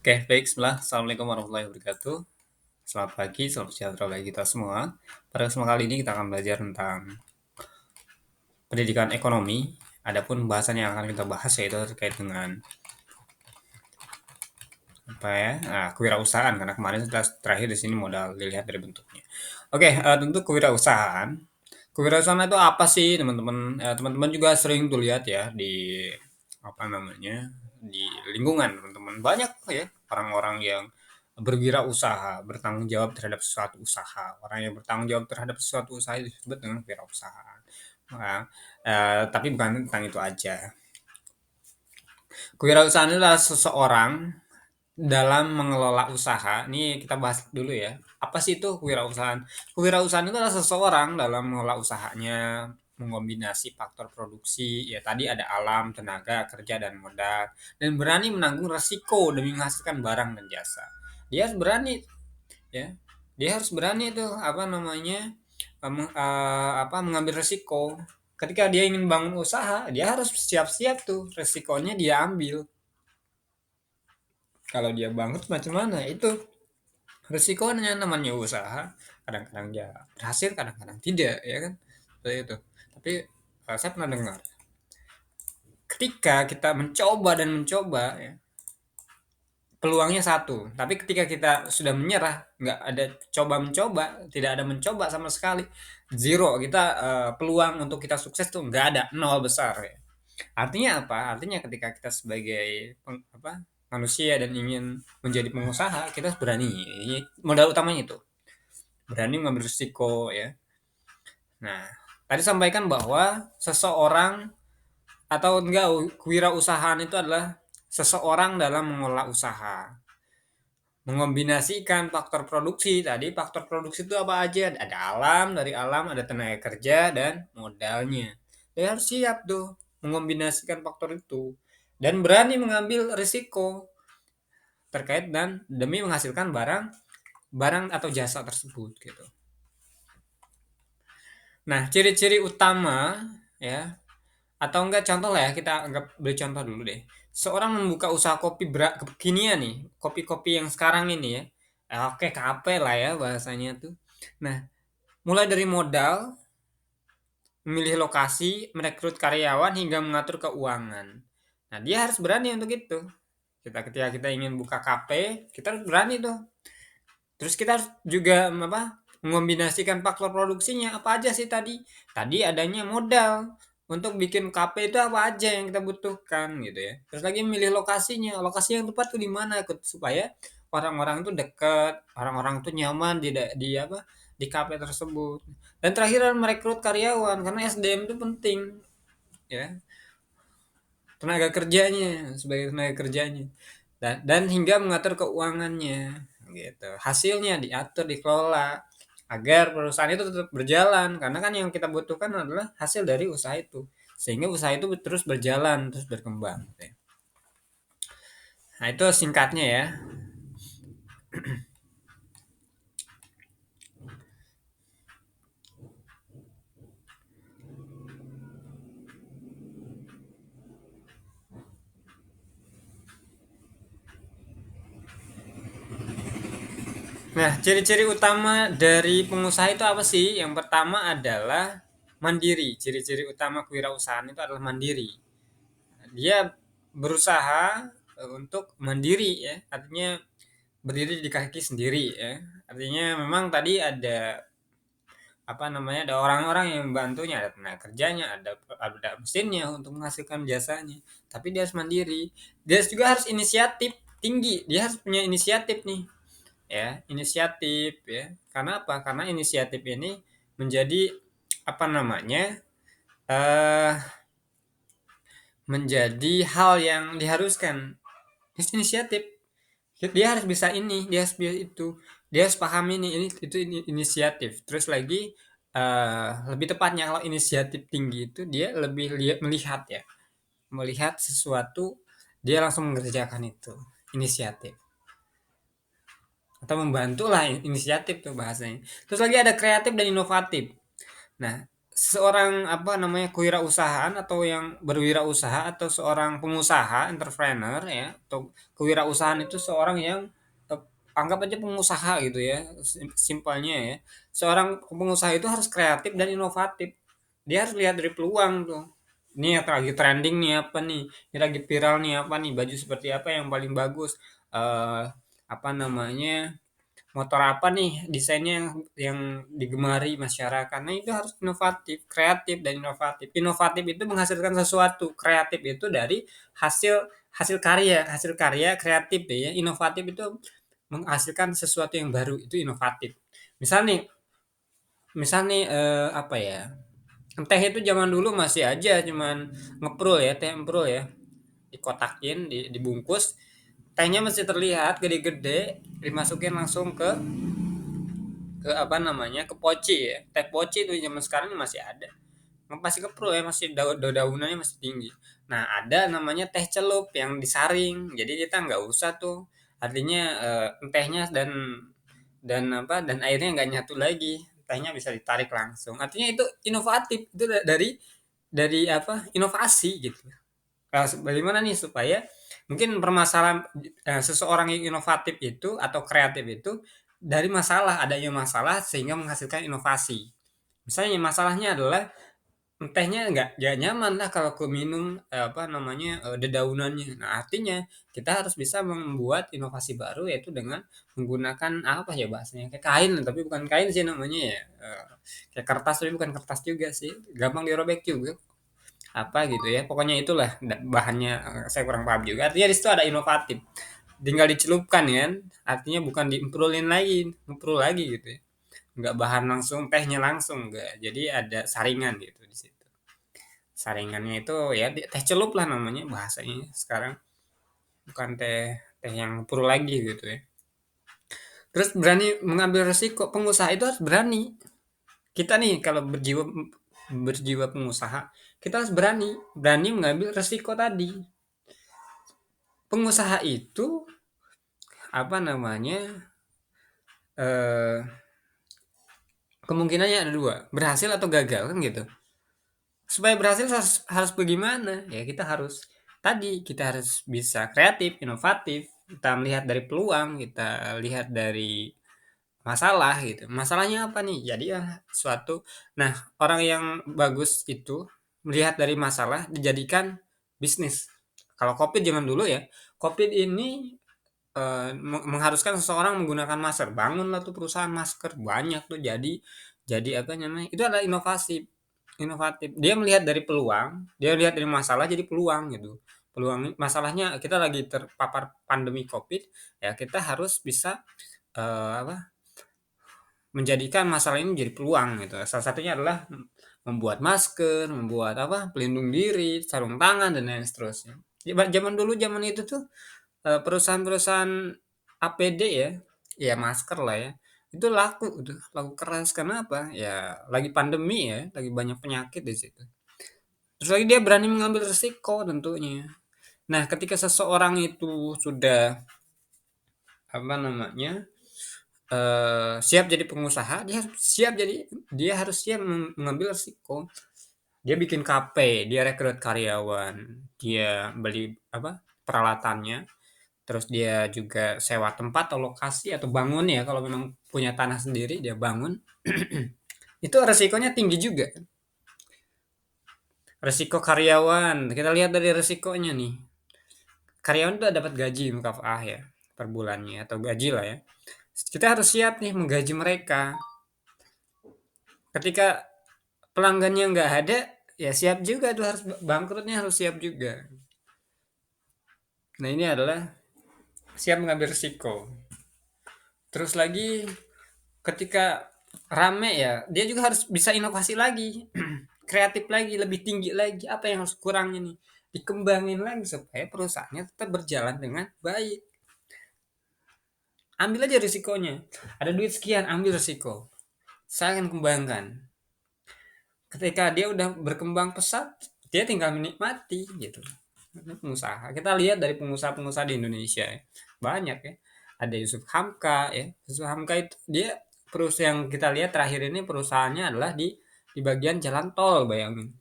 Oke, baik. Bismillah. Assalamualaikum warahmatullahi wabarakatuh. Selamat pagi, selamat sejahtera bagi kita semua. Pada kesempatan kali ini kita akan belajar tentang pendidikan ekonomi. Adapun bahasan yang akan kita bahas yaitu terkait dengan kewirausahaan karena kemarin terakhir di sini modal dilihat dari bentuknya. Oke, tentu kewirausahaan. Kewirausahaan itu apa sih, teman-teman? Teman-teman juga sering tuh lihat ya di apa namanya di lingkungan teman-teman banyak ya orang-orang yang berwirausaha, bertanggung jawab terhadap suatu usaha. Orang yang bertanggung jawab terhadap suatu usaha itu disebut dengan wirausaha. Nah, tapi bukan tentang itu aja. Kewirausahaan adalah seseorang dalam mengelola usaha. Ini kita bahas dulu ya. Apa sih itu kewirausahaan? Kewirausahaan itu adalah seseorang dalam mengelola usahanya, mengombinasi faktor produksi, ya tadi ada alam, tenaga, kerja, dan modal, dan berani menanggung resiko demi menghasilkan barang dan jasa. Dia harus berani, ya. Dia harus berani itu apa namanya mengambil resiko. Ketika dia ingin bangun usaha, dia harus siap-siap tuh resikonya dia ambil. Kalau dia bangkrut macam mana? Itu resikonya namanya usaha. Kadang-kadang dia berhasil, kadang-kadang tidak, ya kan? Seperti itu. Tapi saya pernah dengar, ketika kita mencoba dan mencoba, ya, peluangnya satu. Tapi ketika kita sudah menyerah, nggak ada coba mencoba, tidak ada mencoba sama sekali, zero. Kita peluang untuk kita sukses tuh nggak ada, nol besar. Ya. Artinya apa? Artinya ketika kita sebagai manusia dan ingin menjadi pengusaha, kita harus berani. Modal utamanya itu berani mengambil risiko ya. Nah, tadi sampaikan bahwa seseorang atau enggak kewirausahaan itu adalah seseorang dalam mengelola usaha. Mengombinasikan faktor produksi. Tadi faktor produksi itu apa aja? Ada alam, dari alam ada tenaga kerja dan modalnya. Dia harus siap tuh mengombinasikan faktor itu dan berani mengambil risiko terkait dan demi menghasilkan barang atau jasa tersebut gitu. Nah, ciri-ciri utama ya atau enggak contoh lah ya kita anggap beri contoh dulu deh. Seorang membuka usaha kopi kekinian nih, kopi-kopi yang sekarang ini ya. Oke, kafe lah ya bahasanya tuh. Nah, mulai dari modal, memilih lokasi, merekrut karyawan hingga mengatur keuangan. Nah, dia harus berani untuk itu. Ketika kita ingin buka kafe, kita harus berani tuh. Terus kita harus juga mengombinasikan faktor produksinya apa aja sih tadi? Tadi adanya modal. Untuk bikin kafe itu apa aja yang kita butuhkan gitu ya. Terus lagi milih lokasinya. Lokasi yang tepat tuh di mana supaya orang-orang itu dekat, orang-orang tuh nyaman di kafe tersebut. Dan terakhir merekrut karyawan karena SDM itu penting ya. Tenaga kerjanya sebagai tenaga kerjanya. Dan hingga mengatur keuangannya gitu. Hasilnya diatur, dikelola agar perusahaan itu tetap berjalan karena kan yang kita butuhkan adalah hasil dari usaha itu. Sehingga usaha itu terus berjalan, terus berkembang gitu ya. Nah, itu singkatnya ya. Nah, ciri-ciri utama dari pengusaha itu apa sih? Yang pertama adalah mandiri. Ciri-ciri utama kewirausahaan itu adalah mandiri. Dia berusaha untuk mandiri ya, artinya berdiri di kaki sendiri ya. Artinya memang tadi ada orang-orang yang membantunya, ada tenaga kerjanya, ada mesinnya untuk menghasilkan jasanya. Tapi dia harus mandiri. Dia juga harus inisiatif tinggi. Dia harus punya inisiatif nih. Ya, inisiatif ya. Karena apa? Karena inisiatif ini menjadi apa namanya? eh menjadi hal yang diharuskan. Inisiatif. Dia harus bisa ini, dia harus bisa itu, dia harus paham ini inisiatif. Terus lagi lebih tepatnya kalau inisiatif tinggi itu dia lebih melihat ya, melihat sesuatu dia langsung mengerjakan itu inisiatif atau membantu lah inisiatif tuh bahasanya. Terus lagi ada kreatif dan inovatif. Nah, seorang apa namanya kewirausahaan atau yang berwirausaha atau seorang pengusaha entrepreneur ya atau kewirausahaan itu seorang yang eh, anggap aja pengusaha gitu ya simpelnya ya seorang pengusaha itu harus kreatif dan inovatif dia harus lihat dari peluang tuh ini yang lagi trending nih apa nih ini lagi viral nih apa nih baju seperti apa yang paling bagus eh apa namanya motor apa nih desainnya yang digemari masyarakat. Nah, itu harus inovatif, kreatif dan inovatif. Inovatif itu menghasilkan sesuatu, kreatif itu dari hasil hasil karya kreatif ya. Inovatif itu menghasilkan sesuatu yang baru, itu inovatif. Misal nih, apa ya? Teh itu zaman dulu masih aja cuman ngeprul ya, teh emprul ya. Dikotakin, dibungkus, tehnya masih terlihat gede-gede, dimasukin langsung ke apa namanya ke poci ya teh poci itu zaman sekarang masih ada masih ke pro ya masih daunannya masih tinggi nah ada namanya teh celup yang disaring jadi kita nggak usah tuh artinya tehnya dan apa dan airnya nggak nyatu lagi tehnya bisa ditarik langsung artinya itu inovatif itu dari apa inovasi gitu. Nah, bagaimana nih supaya mungkin permasalahan seseorang yang inovatif itu atau kreatif itu dari masalah adanya masalah sehingga menghasilkan inovasi. Misalnya masalahnya adalah tehnya nggak nyaman lah kalau aku minum apa namanya dedaunannya. Nah artinya kita harus bisa membuat inovasi baru yaitu dengan menggunakan apa ya bahasanya kayak kain tapi bukan kain sih namanya ya kayak kertas tapi bukan kertas juga sih gampang dirobek juga apa gitu ya pokoknya itulah bahannya saya kurang paham juga artinya di situ ada inovatif tinggal dicelupkan kan artinya bukan diemprulin lagi emprul lagi gitu ya nggak bahan langsung tehnya langsung enggak jadi ada saringan gitu di situ saringannya itu ya teh celup lah namanya bahasanya sekarang bukan teh teh yang pur lagi gitu ya terus berani mengambil resiko pengusaha itu harus berani kita nih kalau berjiwa pengusaha kita harus berani berani mengambil resiko tadi pengusaha itu apa namanya eh, kemungkinannya ada dua berhasil atau gagal kan gitu supaya berhasil harus bagaimana ya kita harus tadi kita harus bisa kreatif inovatif kita melihat dari peluang kita lihat dari masalah gitu masalahnya apa nih jadi ya suatu nah orang yang bagus itu melihat dari masalah dijadikan bisnis kalau covid zaman dulu ya covid ini mengharuskan seseorang menggunakan masker. Bangunlah tuh perusahaan masker banyak tuh jadi apa namanya? Itu adalah inovasi, inovatif. Dia melihat dari peluang, dia lihat dari masalah jadi peluang gitu. Peluang masalahnya kita lagi terpapar pandemi Covid, ya kita harus bisa apa? Menjadikan masalah ini menjadi peluang gitu. Salah satunya adalah membuat masker, membuat apa? Pelindung diri, sarung tangan dan lain seterusnya. Zaman dulu zaman itu tuh perusahaan-perusahaan APD ya, ya masker lah ya, itu laku tuh, laku keras. Kenapa? Ya lagi pandemi ya, lagi banyak penyakit di situ. Terus lagi dia berani mengambil resiko tentunya. Nah, ketika seseorang itu sudah apa namanya siap jadi pengusaha, dia harus siap mengambil resiko. Dia bikin kafe, dia rekrut karyawan, dia beli apa peralatannya, terus dia juga sewa tempat atau lokasi atau bangun ya kalau memang punya tanah sendiri dia bangun. Itu resikonya tinggi juga. Resiko karyawan, kita lihat dari resikonya nih. Karyawan tuh dapat gaji mukafah ya per bulannya atau gaji lah ya. Kita harus siap nih menggaji mereka. Ketika pelanggannya nggak ada, ya siap juga tuh harus bangkrutnya harus siap juga. Nah ini adalah siap mengambil resiko. Terus lagi ketika rame ya, dia juga harus bisa inovasi lagi, kreatif lagi, lebih tinggi lagi. Apa yang harus kurangnya nih? Dikembangin lagi supaya perusahaannya tetap berjalan dengan baik. Ambil aja risikonya. Ada duit sekian, ambil risiko. Saya akan kembangkan. Ketika dia udah berkembang pesat, dia tinggal menikmati gitu. Pengusaha. Kita lihat dari pengusaha-pengusaha di Indonesia ya. Banyak ya. Ada Yusuf Hamka ya. Yusuf Hamka itu dia perusahaan yang kita lihat terakhir ini perusahaannya adalah di di bagian jalan tol, bayangin.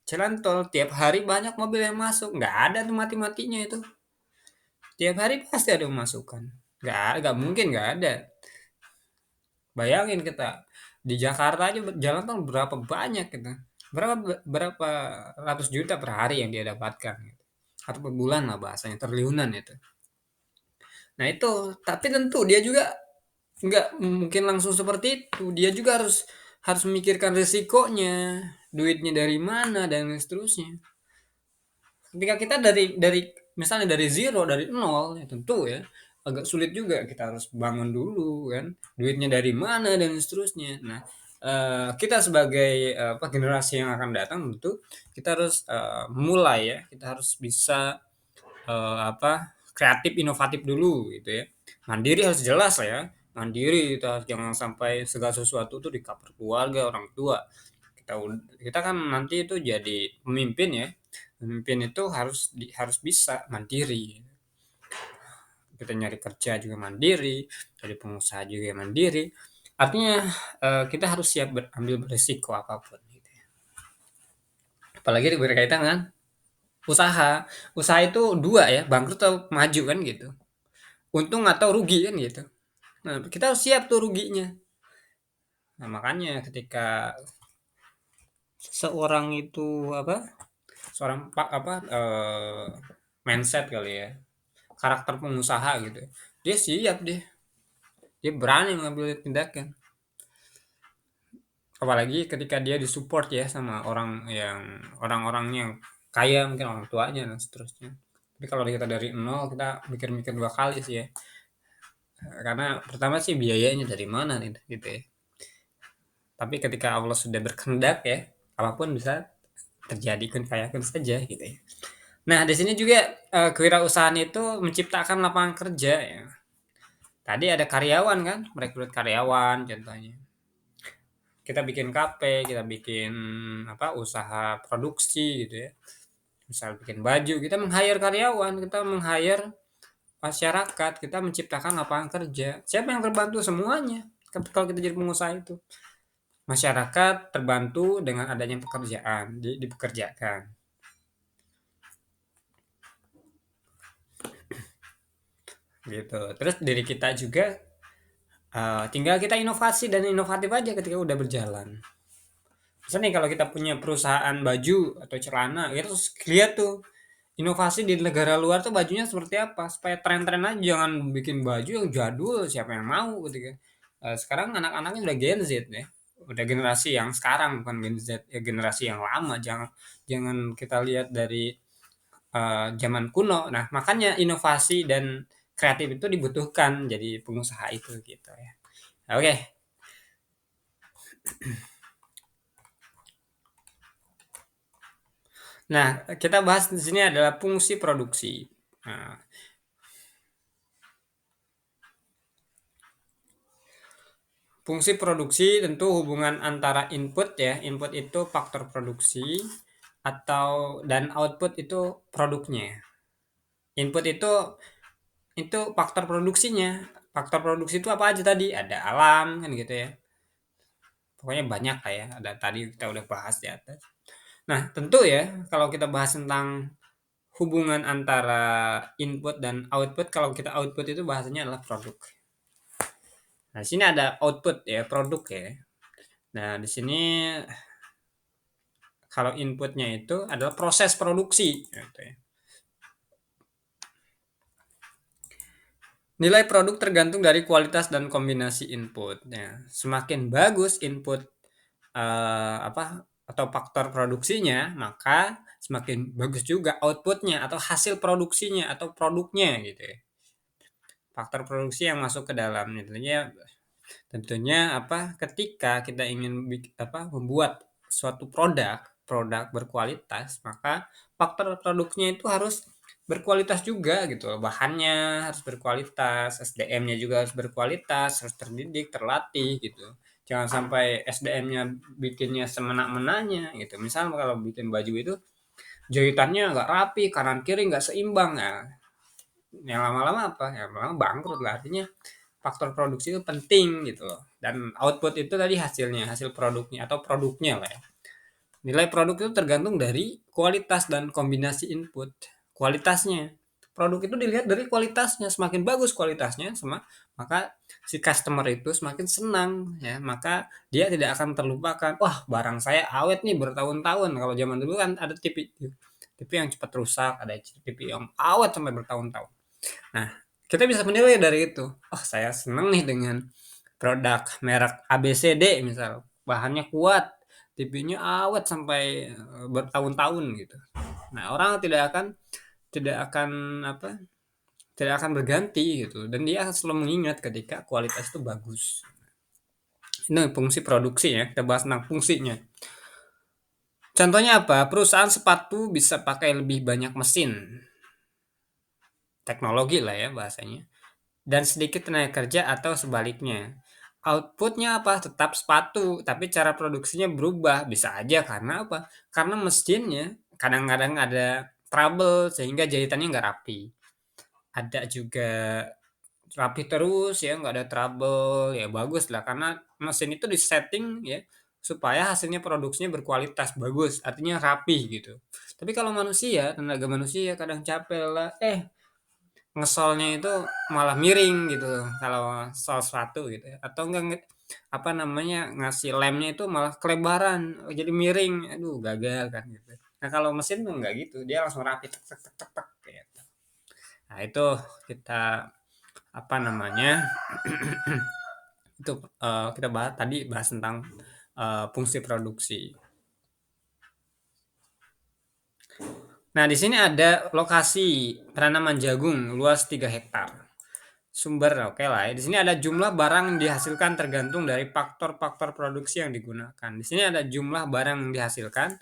Jalan tol tiap hari banyak mobil yang masuk, nggak ada tuh mati-matinya itu. Tiap hari pasti ada pemasukan. Nggak mungkin nggak ada. Bayangin kita di Jakarta aja jalan tol berapa banyak kita. Berapa ratus juta per hari yang dia dapatkan gitu. Atau per bulan lah bahasanya, triliunan itu. Nah itu, tapi tentu dia juga nggak mungkin langsung seperti itu. Dia juga harus harus memikirkan risikonya, duitnya dari mana dan seterusnya. Ketika kita dari misalnya dari zero, dari nol, ya tentu ya agak sulit juga. Kita harus bangun dulu kan, duitnya dari mana dan seterusnya. Nah, kita sebagai apa generasi yang akan datang tentu kita harus mulai ya, kita harus bisa apa kreatif inovatif dulu gitu ya. Mandiri harus jelas lah ya. Mandiri kita jangan sampai segala sesuatu tuh di cover keluarga, orang tua. Kita kan nanti itu jadi pemimpin ya. Pemimpin itu harus bisa mandiri. Kita nyari kerja juga mandiri, jadi pengusaha juga mandiri. Artinya kita harus siap ambil beresiko apapun gitu ya. Apalagi berkaitan dengan usaha. Usaha itu dua ya, bangkrut atau maju kan gitu. Untung atau rugi kan gitu. Nah, kita harus siap tuh ruginya. Nah, makanya ketika seorang itu apa? Seorang pak apa mindset kali ya. Karakter pengusaha gitu. Dia siap deh. Dia berani mengambil tindakan. Apalagi ketika dia disupport ya sama orang-orang yang kaya, mungkin orang tuanya dan seterusnya. Tapi kalau kita dari nol, kita mikir-mikir dua kali sih ya. Karena pertama sih biayanya dari mana nih gitu ya. Tapi ketika Allah sudah berkehendak ya, apapun bisa terjadi, kun fayakun saja gitu ya. Nah, di sini juga kewirausahaan itu menciptakan lapangan kerja ya. Tadi ada karyawan kan, merekrut karyawan contohnya. Kita bikin kafe, kita bikin apa usaha produksi gitu ya. Misal bikin baju, kita meng-hire karyawan, kita meng-hire masyarakat, kita menciptakan lapangan kerja. Siapa yang terbantu? Semuanya. Kalau kita jadi pengusaha itu. Masyarakat terbantu dengan adanya pekerjaan, dipekerjakan. Gitu. Terus diri kita juga tinggal kita inovasi dan inovatif aja ketika udah berjalan. Misalnya nih kalau kita punya perusahaan baju atau celana, kita terus lihat tuh inovasi di negara luar tuh bajunya seperti apa supaya tren-tren aja, jangan bikin baju yang jadul, siapa yang mau gitu kan. Sekarang anak-anaknya udah Gen Z ya, udah generasi yang sekarang bukan Gen Z ya, generasi yang lama. Jangan jangan kita lihat dari zaman kuno. Nah makanya inovasi dan kreatif itu dibutuhkan jadi pengusaha itu gitu ya. Oke. Nah, kita bahas di sini adalah fungsi produksi. Nah, fungsi produksi tentu hubungan antara input ya, input itu faktor produksi atau dan output itu produknya. Input itu faktor produksinya. Faktor produksi itu apa aja tadi? Ada alam kan gitu ya. Pokoknya banyak lah ya. Ada tadi kita udah bahas di atas. Nah, tentu ya kalau kita bahas tentang hubungan antara input dan output, kalau kita output itu bahasanya adalah produk. Nah, di sini ada output ya, produk ya. Nah, di sini kalau inputnya itu adalah proses produksi gitu ya. Nilai produk tergantung dari kualitas dan kombinasi input. Ya, semakin bagus input apa atau faktor produksinya, maka semakin bagus juga outputnya atau hasil produksinya atau produknya gitu ya. Faktor produksi yang masuk ke dalam tentunya apa ketika kita ingin membuat suatu produk berkualitas, maka faktor produknya itu harus berkualitas juga gitu loh. Bahannya harus berkualitas, SDM-nya juga harus berkualitas, harus terdidik, terlatih gitu. Jangan sampai SDM-nya bikinnya semena-menanya gitu. Misal kalau bikin baju itu jahitannya nggak rapi, kanan kiri nggak seimbang, ya yang lama-lama apa? Ya lama bangkrut lah artinya. faktor produksi itu penting gitu loh. Dan output itu tadi hasilnya, hasil produknya atau produknya lah ya. Nilai produk itu tergantung dari kualitas dan kombinasi input. Kualitasnya. Produk itu dilihat dari kualitasnya. Semakin bagus kualitasnya, maka si customer itu semakin senang ya. Maka dia tidak akan terlupakan. Wah, barang saya awet nih bertahun-tahun. Kalau zaman dulu kan ada TV yang cepat rusak, ada TV yang awet sampai bertahun-tahun. Nah, kita bisa menilai dari itu. Oh, saya senang nih dengan produk merek ABCD misal. Bahannya kuat, TV-nya awet sampai bertahun-tahun gitu. Nah, orang tidak akan apa? Tidak akan berganti gitu dan dia akan selalu mengingat ketika kualitas itu bagus. Ini fungsi produksi ya, kita bahas tentang fungsinya. Contohnya apa? Perusahaan sepatu bisa pakai lebih banyak mesin. Teknologi lah ya bahasanya. Dan sedikit tenaga kerja atau sebaliknya. Outputnya apa? Tetap sepatu, tapi cara produksinya berubah. Bisa aja karena apa? Karena mesinnya kadang-kadang ada trouble sehingga jahitannya nggak rapi. Ada juga rapi terus ya, nggak ada trouble, ya bagus lah karena mesin itu disetting ya supaya hasilnya produksinya berkualitas bagus, artinya rapi gitu. Tapi kalau manusia, tenaga manusia kadang capek lah, ngesolnya itu malah miring gitu kalau sol sepatu gitu ya. Atau enggak apa namanya ngasih lemnya itu malah kelebaran jadi miring, aduh gagal kan gitu. Nah kalau mesin tuh enggak gitu, dia langsung rapi tek tek tek tek, tek, gitu. Nah itu kita apa namanya itu kita bahas tentang fungsi produksi. Nah di sini ada lokasi penanaman jagung luas 3 hektar. Sumber oke lah ya. Di sini ada jumlah barang yang dihasilkan tergantung dari faktor-faktor produksi yang digunakan. Di sini ada jumlah barang yang dihasilkan,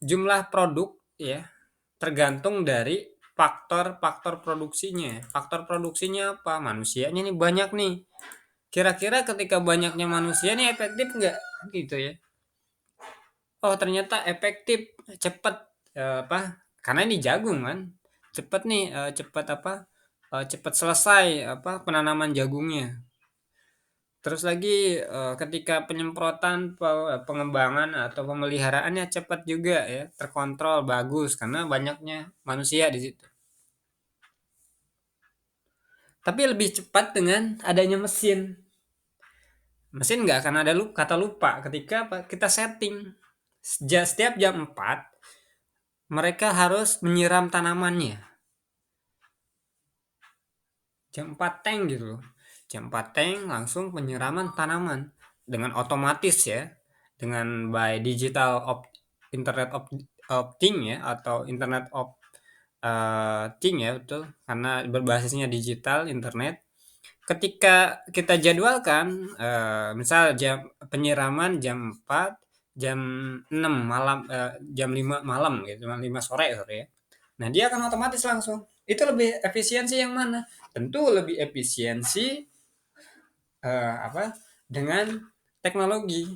jumlah produk ya, tergantung dari faktor-faktor produksinya. Faktor produksinya apa? Manusianya nih banyak nih. Kira-kira ketika banyaknya manusia nih efektif nggak? Gitu ya. Oh ternyata efektif, cepet apa? Karena ini jagung kan, cepet nih, cepet apa? Cepet selesai apa penanaman jagungnya. Terus lagi ketika penyemprotan, pengembangan atau pemeliharaannya cepat juga ya, terkontrol bagus karena banyaknya manusia di situ. Tapi lebih cepat dengan adanya mesin. Mesin nggak akan ada kata lupa ketika kita setting. Setiap jam 4 mereka harus menyiram tanamannya. Jam 4 tank gitu loh. Jam 4 tank langsung penyiraman tanaman dengan otomatis ya. Dengan by digital internet of thing ya atau internet of thing ya betul karena berbasisnya digital internet. Ketika kita jadwalkan misal penyiraman jam 4 jam 6 malam jam 5 malam gitu, jam 5 sore ya. Nah, dia akan otomatis langsung. Itu lebih efisiensi yang mana? Tentu lebih efisiensi apa? Dengan teknologi.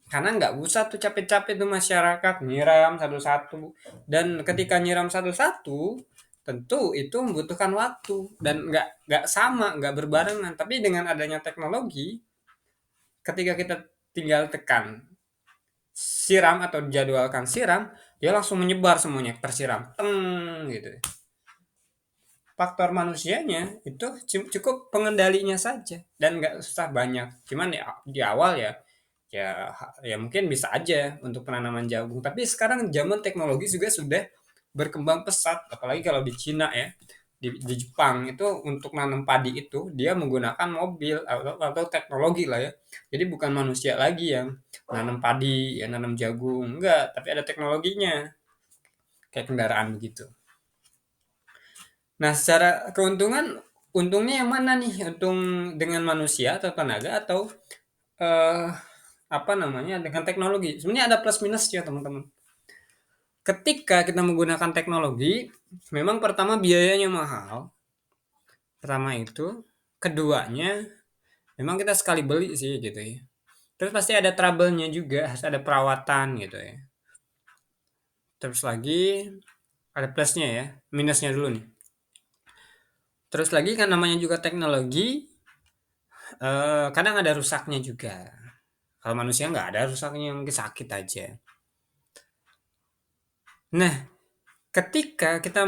Karena nggak usah tuh capek-capek tuh masyarakat nyiram satu-satu. Dan ketika nyiram satu-satu, tentu itu membutuhkan waktu dan nggak sama, nggak berbarengan. Tapi dengan adanya teknologi, ketika kita tinggal tekan siram atau jadwalkan siram, dia langsung menyebar semuanya tersiram, teng gitu. Faktor manusianya itu cukup pengendalinya saja dan nggak susah banyak. Cuman ya di awal ya ya ya mungkin bisa aja untuk penanaman jagung. Tapi sekarang zaman teknologi juga sudah berkembang pesat, apalagi kalau di Cina ya. Di Jepang itu untuk nanam padi itu dia menggunakan mobil atau teknologi lah ya. Jadi bukan manusia lagi yang nanam padi, ya nanam jagung, enggak, tapi ada teknologinya kayak kendaraan begitu. Nah, secara keuntungan, untungnya yang mana nih? Untung dengan manusia atau tenaga atau eh, apa namanya dengan teknologi? Sebenarnya ada plus minusnya teman-teman. Ketika kita menggunakan teknologi, memang pertama biayanya mahal. Pertama itu, keduanya memang kita sekali beli sih gitu ya. Terus pasti ada trouble-nya juga, harus ada perawatan gitu ya. Terus lagi ada plusnya ya, minusnya dulu nih. Terus lagi kan namanya juga teknologi, Kadang ada rusaknya juga. Kalau manusia nggak ada rusaknya, mungkin sakit aja. Nah, ketika kita,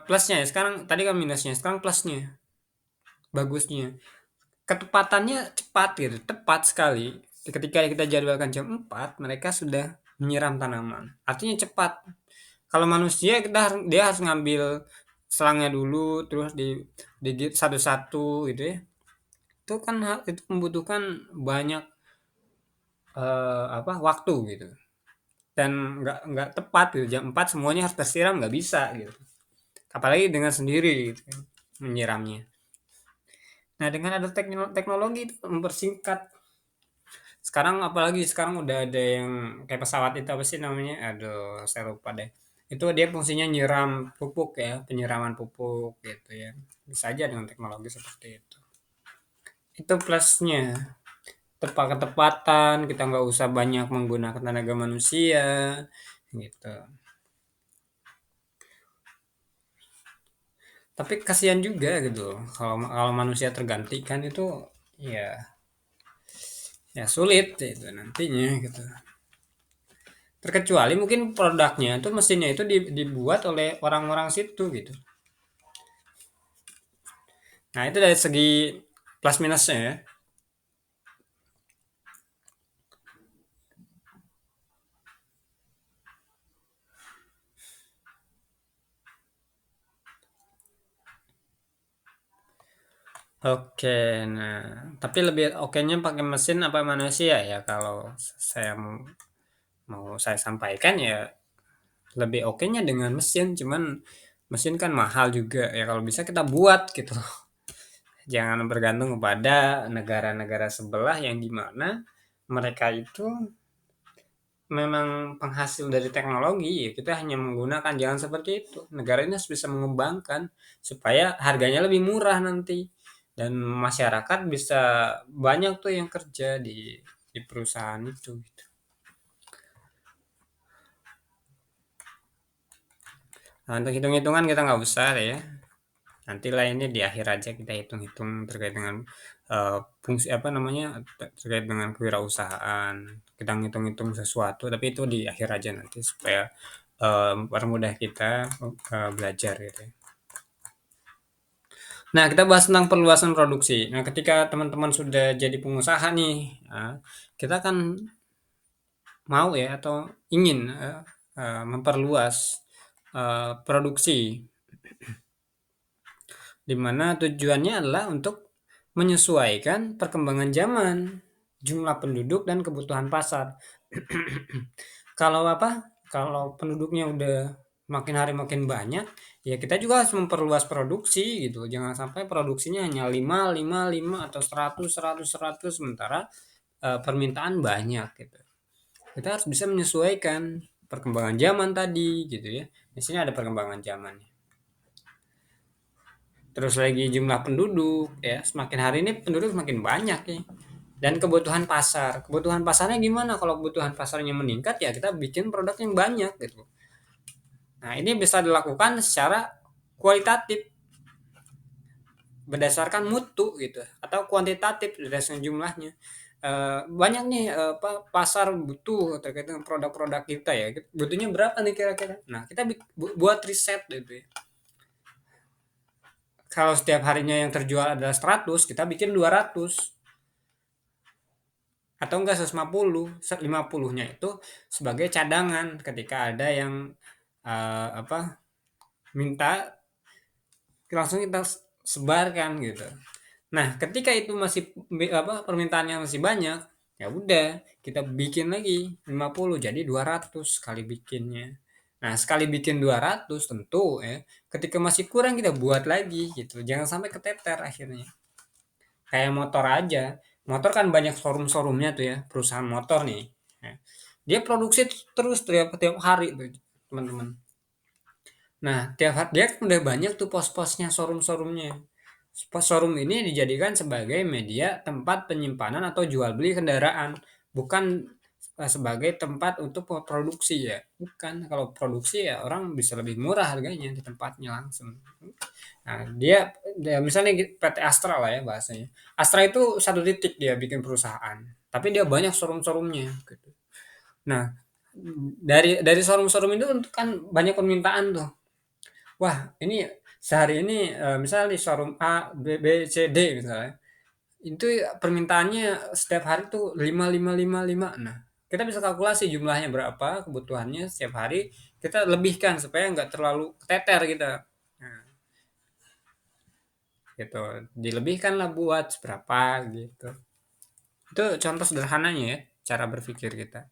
plusnya ya, sekarang tadi kan minusnya, sekarang plusnya, bagusnya. Ketepatannya cepat gitu, tepat sekali. Ketika kita jadwalkan jam 4 mereka sudah menyiram tanaman. Artinya cepat. Kalau manusia dia harus ngambil selangnya dulu, terus digigit satu-satu gitu ya. Itu kan itu membutuhkan banyak, waktu gitu. Dan nggak tepat gitu, jam 4 semuanya harus tersiram, nggak bisa gitu. Apalagi dengan sendiri gitu kan, menyiramnya. Nah, dengan ada teknologi itu mempersingkat. Sekarang udah ada yang kayak pesawat itu apa sih namanya? Aduh, saya lupa deh. Itu dia fungsinya nyiram pupuk ya, penyiraman pupuk gitu ya. Bisa aja dengan teknologi seperti itu. Itu plusnya. Ketepatan, kita nggak usah banyak menggunakan tenaga manusia gitu. Tapi kasihan juga gitu kalau kalau manusia tergantikan itu ya ya sulit itu nantinya gitu. Terkecuali mungkin produknya itu mesinnya itu dibuat oleh orang-orang situ gitu. Nah, itu dari segi plus minusnya ya. Oke, nah, tapi lebih okenya pakai mesin apa manusia ya? Kalau saya mau saya sampaikan ya lebih okenya dengan mesin, cuman mesin kan mahal juga ya. Kalau bisa kita buat gitu. Jangan bergantung kepada negara-negara sebelah yang dimana mereka itu memang penghasil dari teknologi, ya kita hanya menggunakan, jangan seperti itu. Negara ini harus bisa mengembangkan supaya harganya lebih murah nanti dan masyarakat bisa banyak tuh yang kerja di perusahaan itu gitu. Nah, untuk hitung-hitungan kita nggak usah ya. Nanti lah ini di akhir aja kita hitung-hitung terkait dengan fungsi apa namanya terkait dengan kewirausahaan. Kita ngitung-hitung sesuatu, tapi itu di akhir aja nanti supaya mempermudah kita belajar gitu ya. Nah, kita bahas tentang perluasan produksi. Nah, ketika teman-teman sudah jadi pengusaha nih, kita kan mau ya atau ingin memperluas produksi, di mana tujuannya adalah untuk menyesuaikan perkembangan zaman, jumlah penduduk dan kebutuhan pasar. Kalau kalau penduduknya udah makin hari makin banyak, ya kita juga harus memperluas produksi gitu. Jangan sampai produksinya hanya 5 5 5 atau 100 100 100 sementara permintaan banyak gitu. Kita harus bisa menyesuaikan perkembangan zaman tadi gitu ya. Di sini ada perkembangan zaman. Terus lagi jumlah penduduk ya, semakin hari ini penduduk semakin banyak ya. Dan kebutuhan pasar. Kebutuhan pasarnya gimana? Kalau kebutuhan pasarnya meningkat ya kita bikin produk yang banyak gitu. Nah, ini bisa dilakukan secara kualitatif berdasarkan mutu gitu atau kuantitatif berdasarkan jumlahnya. Banyak nih pasar butuh terkait dengan produk-produk kita ya. Butuhnya berapa nih kira-kira? Nah, kita buat riset gitu ya. Kalau setiap harinya yang terjual adalah 100, kita bikin 200 atau enggak 150. 50-nya itu sebagai cadangan ketika ada yang minta, langsung kita sebarkan gitu. Nah, ketika itu masih permintaannya masih banyak, ya udah kita bikin lagi 50 jadi 200 sekali bikinnya. Nah, sekali bikin 200 tentu ya, ketika masih kurang kita buat lagi gitu. Jangan sampai keteter akhirnya. Kayak motor aja. Motor kan banyak showroom-showroomnya tuh ya, perusahaan motor nih. Ya. Dia produksi terus tiap tiap hari tuh, teman-teman. Nah, tiap hari dia kan udah banyak tuh pos-posnya showroom-showroomnya. Pos showroom ini dijadikan sebagai media tempat penyimpanan atau jual beli kendaraan, bukan sebagai tempat untuk produksi ya, bukan. Kalau produksi ya orang bisa lebih murah harganya di tempatnya langsung. Nah, dia misalnya PT Astra lah ya bahasanya. Astra itu satu titik dia bikin perusahaan, tapi dia banyak showroom-showroom-nya gitu. Nah, dari showroom-showroom itu kan banyak permintaan tuh. Wah, ini sehari ini misalnya di showroom A, B, B, C, D misalnya. Itu permintaannya setiap hari tuh 5 5 5 5. Nah, kita bisa kalkulasi jumlahnya berapa, kebutuhannya setiap hari, kita lebihkan supaya nggak terlalu keteter kita. Nah, gitu. Dilebihkanlah buat seberapa gitu. Itu contoh sederhananya ya, cara berpikir kita.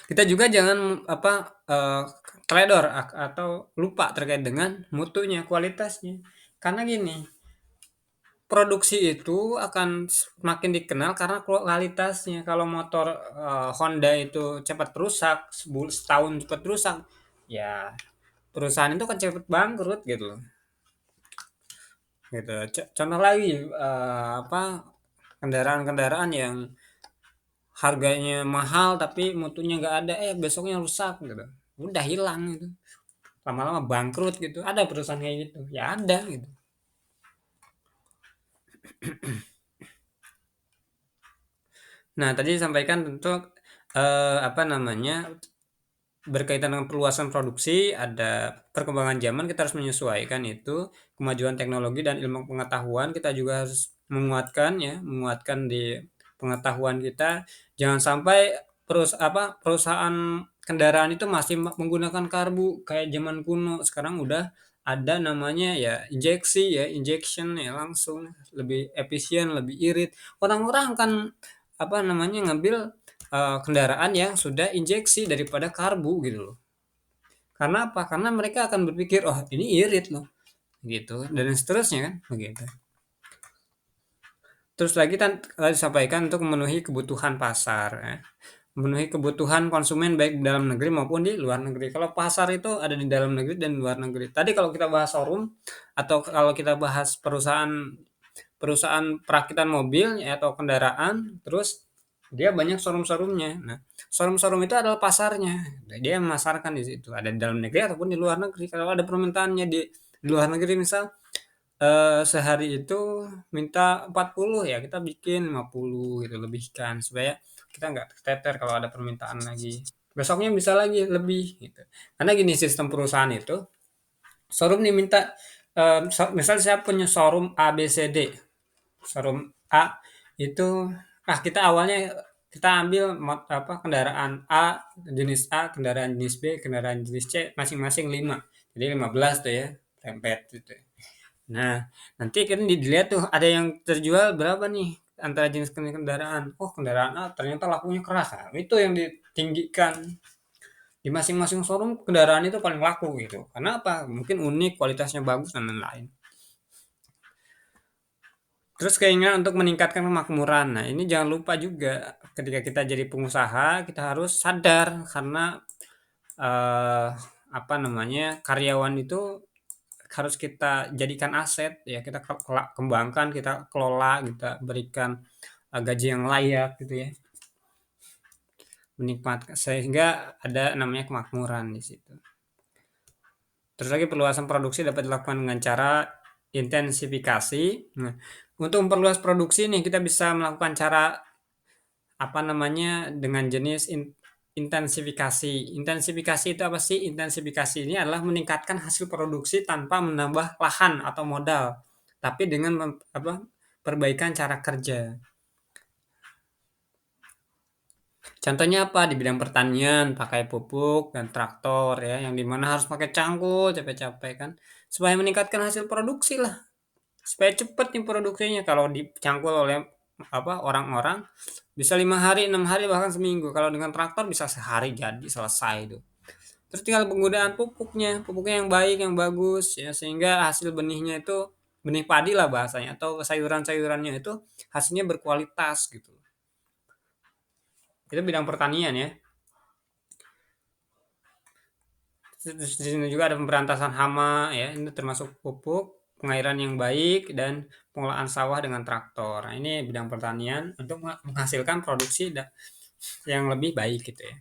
Kita juga jangan teledor atau lupa terkait dengan mutunya, kualitasnya. Karena gini, produksi itu akan semakin dikenal karena kualitasnya. Kalau motor Honda itu cepat rusak, setahun cepat rusak, ya perusahaan itu kan cepat bangkrut gitu loh. Gitu. Contoh lagi kendaraan-kendaraan yang harganya mahal tapi mutunya nggak ada, besoknya rusak gitu. Udah hilang gitu. Lama-lama bangkrut gitu. Ada perusahaan kayak gitu. Ya ada gitu. Nah, tadi disampaikan tentu apa namanya berkaitan dengan perluasan produksi, ada perkembangan zaman kita harus menyesuaikan itu, kemajuan teknologi dan ilmu pengetahuan kita juga harus menguatkan ya, menguatkan di pengetahuan kita. Jangan sampai perusahaan kendaraan itu masih menggunakan karbu kayak zaman kuno. Sekarang udah ada namanya ya injeksi ya, injection ya langsung lebih efisien, lebih irit. Orang-orang kan apa namanya ngambil kendaraan yang sudah injeksi daripada karbu gitu loh. Karena apa? Karena mereka akan berpikir, "Oh, ini irit loh." Gitu dan seterusnya kan begitu. Terus lagi kan disampaikan untuk memenuhi kebutuhan pasar ya. Memenuhi kebutuhan konsumen baik di dalam negeri maupun di luar negeri. Kalau pasar itu ada di dalam negeri dan luar negeri. Tadi kalau kita bahas showroom atau kalau kita bahas perusahaan perusahaan perakitan mobil ya, atau kendaraan, terus dia banyak showroom-showroomnya. Nah, showroom-showroom itu adalah pasarnya. Nah, dia memasarkan di situ, ada di dalam negeri ataupun di luar negeri. Kalau ada permintaannya di luar negeri misal sehari itu minta 40 ya kita bikin 50 gitu lebihkan supaya kita nggak keteter kalau ada permintaan lagi. Besoknya bisa lagi lebih gitu. Karena gini sistem perusahaan itu showroom nih minta misal saya punya showroom A B C D. Showroom A itu kita awalnya kita ambil kendaraan A jenis A, kendaraan jenis B, kendaraan jenis C masing-masing 5. Jadi 15 tuh ya, rempet gitu. Nah, nanti kan dilihat tuh ada yang terjual berapa nih antara jenis kendaraan. Oh, kendaraan A ternyata lakunya keras. Nah, itu yang ditinggikan. Di masing-masing showroom kendaraan itu paling laku gitu. Karena apa? Mungkin unik, kualitasnya bagus dan lain-lain. Terus keinginan untuk meningkatkan kemakmuran. Nah, ini jangan lupa juga ketika kita jadi pengusaha, kita harus sadar karena eh, apa namanya karyawan itu harus kita jadikan aset ya, kita kembangkan, kita kelola, kita berikan gaji yang layak gitu ya, menikmati sehingga ada namanya kemakmuran di situ. Terus lagi perluasan produksi dapat dilakukan dengan cara intensifikasi. Nah, untuk memperluas produksi nih kita bisa melakukan cara apa namanya dengan jenis intensifikasi. Intensifikasi itu apa sih? Intensifikasi ini adalah meningkatkan hasil produksi tanpa menambah lahan atau modal, tapi dengan perbaikan cara kerja. Contohnya apa? Di bidang pertanian pakai pupuk dan traktor ya, yang dimana harus pakai cangkul capek-capek kan, supaya meningkatkan hasil produksi lah, supaya cepet nih produksinya. Kalau dicangkul oleh orang-orang bisa 5 hari, 6 hari bahkan seminggu. Kalau dengan traktor bisa sehari jadi selesai itu. Terus tinggal penggunaan pupuknya yang baik, yang bagus ya, sehingga hasil benihnya itu benih padi lah bahasanya atau sayuran-sayurannya itu hasilnya berkualitas gitu. Itu bidang pertanian ya. Terus di sini juga ada pemberantasan hama ya, ini termasuk pupuk, pengairan yang baik dan pengolahan sawah dengan traktor. Nah, ini bidang pertanian untuk menghasilkan produksi yang lebih baik gitu ya.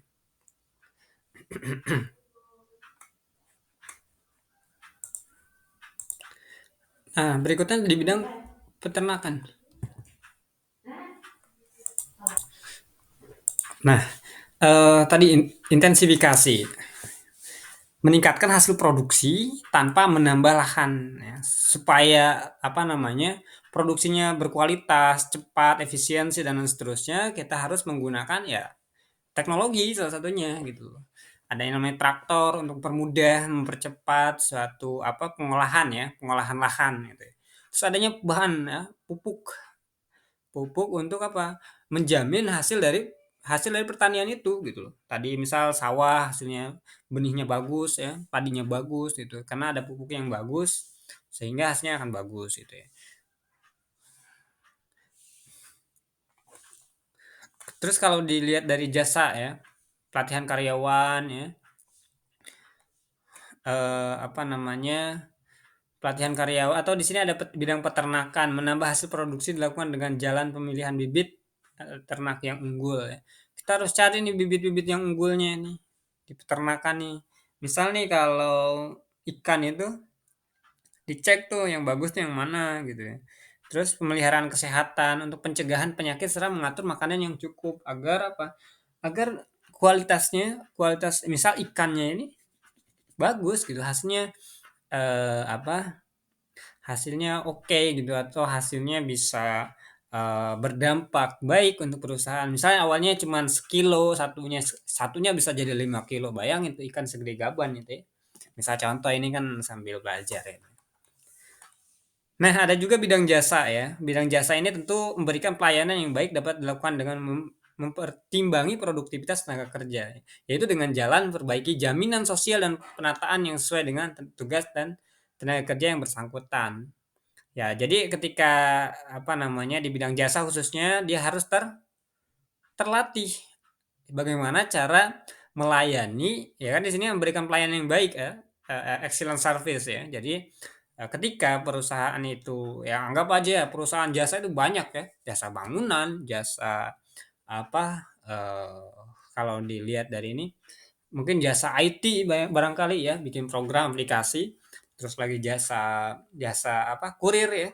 Nah, berikutnya di bidang peternakan. Nah, tadi intensifikasi, meningkatkan hasil produksi tanpa menambah lahan ya, supaya apa namanya produksinya berkualitas, cepat, efisiensi dan seterusnya. Kita harus menggunakan ya teknologi salah satunya gitu loh. Ada yang namanya traktor untuk mempermudah, mempercepat suatu apa pengolahan ya, pengolahan lahan gitu ya. Terus adanya bahan ya, pupuk. Pupuk untuk apa? Menjamin hasil dari pertanian itu gitu loh. Tadi misal sawah hasilnya benihnya bagus ya, padinya bagus gitu. Karena ada pupuk yang bagus sehingga hasilnya akan bagus gitu ya. Terus kalau dilihat dari jasa ya, pelatihan karyawan ya, apa namanya? Pelatihan karyawan atau di sini ada bidang peternakan, menambah hasil produksi dilakukan dengan jalan pemilihan bibit ternak yang unggul ya. Kita harus cari nih bibit-bibit yang unggulnya nih di peternakan nih. Misal nih kalau ikan itu dicek tuh yang bagus tuh yang mana gitu ya. Terus pemeliharaan kesehatan untuk pencegahan penyakit serta mengatur makanan yang cukup agar apa? Agar kualitas misal ikannya ini bagus gitu hasilnya apa hasilnya oke gitu atau hasilnya bisa berdampak baik untuk perusahaan. Misalnya awalnya cuma sekilo satunya satunya bisa jadi 5 kilo. Bayangin tuh ikan segede gaban itu ya. Misal contoh ini kan sambil belajar ya. Nah, ada juga bidang jasa ya. Bidang jasa ini tentu memberikan pelayanan yang baik dapat dilakukan dengan mempertimbangi produktivitas tenaga kerja, yaitu dengan jalan perbaiki jaminan sosial dan penataan yang sesuai dengan tugas dan tenaga kerja yang bersangkutan. Ya, jadi ketika apa namanya di bidang jasa khususnya dia harus terlatih bagaimana cara melayani ya kan di sini memberikan pelayanan yang baik ya, excellent service ya. Jadi ketika perusahaan itu ya anggap aja ya perusahaan jasa itu banyak ya, jasa bangunan, jasa apa kalau dilihat dari ini mungkin jasa IT barangkali ya bikin program aplikasi, terus lagi jasa jasa apa kurir ya.